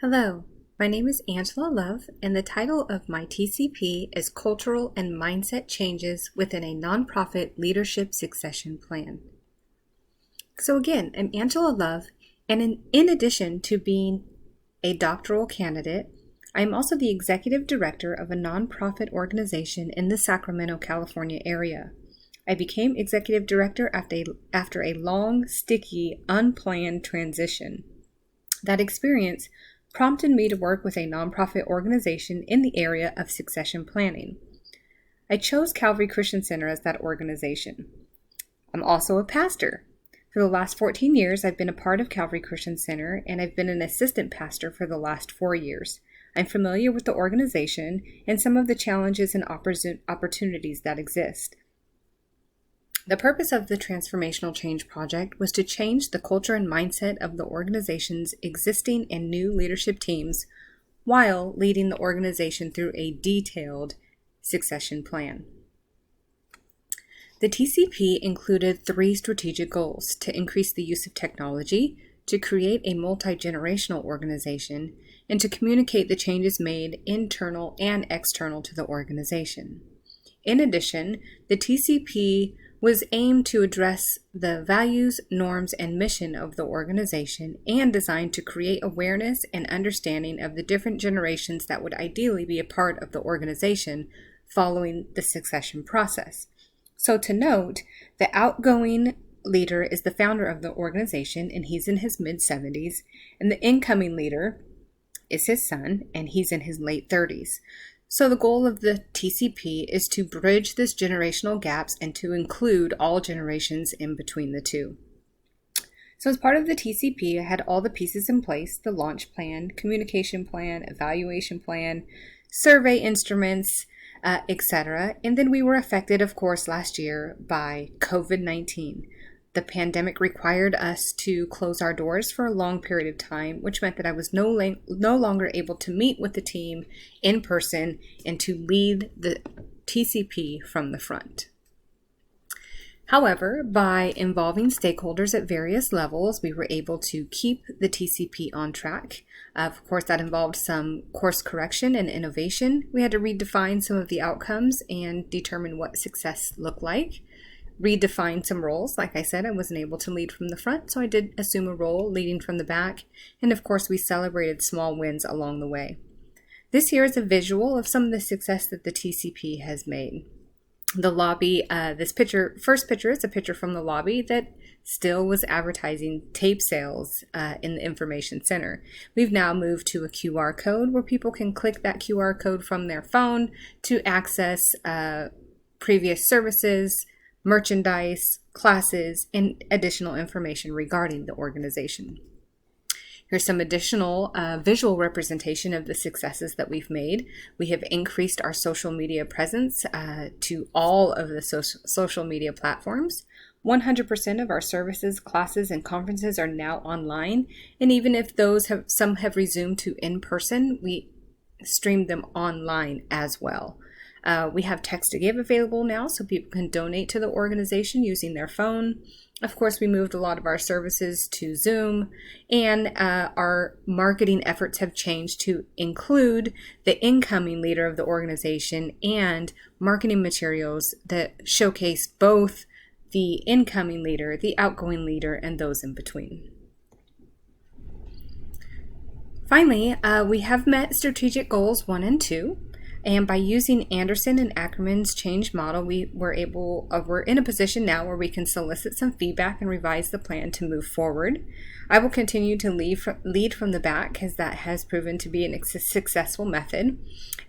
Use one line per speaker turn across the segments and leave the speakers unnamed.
Hello, my name is Angela Love, and the title of my TCP is Cultural and Mindset Changes Within a Nonprofit Leadership Succession Plan. So again, I'm Angela Love, and in addition to being a doctoral candidate, I'm also the executive director of a nonprofit organization in the Sacramento, California area. I became executive director after a long, sticky, unplanned transition. That experience prompted me to work with a nonprofit organization in the area of succession planning. I chose Calvary Christian Center as that organization. I'm also a pastor. For the last 14 years, I've been a part of Calvary Christian Center, and I've been an assistant pastor for the last 4 years. I'm familiar with the organization and some of the challenges and opportunities that exist. The purpose of the Transformational Change Project was to change the culture and mindset of the organization's existing and new leadership teams while leading the organization through a detailed succession plan. The TCP included 3 strategic goals: to increase the use of technology, to create a multi-generational organization, and to communicate the changes made internal and external to the organization. In addition, the TCP was aimed to address the values, norms, and mission of the organization and designed to create awareness and understanding of the different generations that would ideally be a part of the organization following the succession process. So to note, the outgoing leader is the founder of the organization, and he's in his mid-70s, and the incoming leader is his son, and he's in his late 30s. So the goal of the TCP is to bridge this generational gaps and to include all generations in between the two. So as part of the TCP, I had all the pieces in place: the launch plan, communication plan, evaluation plan, survey instruments, etc. And then we were affected, of course, last year by COVID-19. The pandemic required us to close our doors for a long period of time, which meant that I was no longer able to meet with the team in person and to lead the TCP from the front. However, by involving stakeholders at various levels, we were able to keep the TCP on track. Of course, that involved some course correction and innovation. We had to redefine some of the outcomes and determine what success looked like. Redefine some roles. Like I said, I wasn't able to lead from the front, so I did assume a role leading from the back. And of course, we celebrated small wins along the way. This here is a visual of some of the success that the TCP has made. The lobby, first picture is a picture from the lobby that still was advertising tape sales in the information center. We've now moved to a QR code where people can click that QR code from their phone to access previous services, merchandise, classes, and additional information regarding the organization. Here's some additional visual representation of the successes that we've made. We have increased our social media presence to all of the social media platforms. 100% of our services, classes, and conferences are now online. And even if some have resumed to in-person, we stream them online as well. We have text to give available now, so people can donate to the organization using their phone. Of course, we moved a lot of our services to Zoom, and our marketing efforts have changed to include the incoming leader of the organization and marketing materials that showcase both the incoming leader, the outgoing leader, and those in between. Finally, we have met strategic goals 1 and 2. And by using Anderson and Ackerman's change model, we're in a position now where we can solicit some feedback and revise the plan to move forward. I will continue to lead from the back, as that has proven to be a successful method.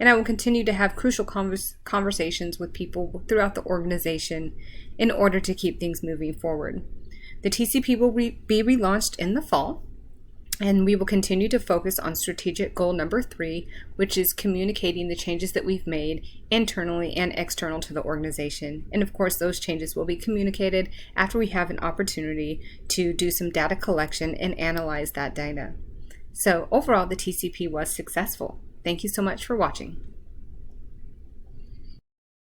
And I will continue to have crucial conversations with people throughout the organization in order to keep things moving forward. The TCP will be relaunched in the fall. And we will continue to focus on strategic goal number 3, which is communicating the changes that we've made internally and external to the organization. And of course, those changes will be communicated after we have an opportunity to do some data collection and analyze that data. So overall, the TCP was successful. Thank you so much for watching.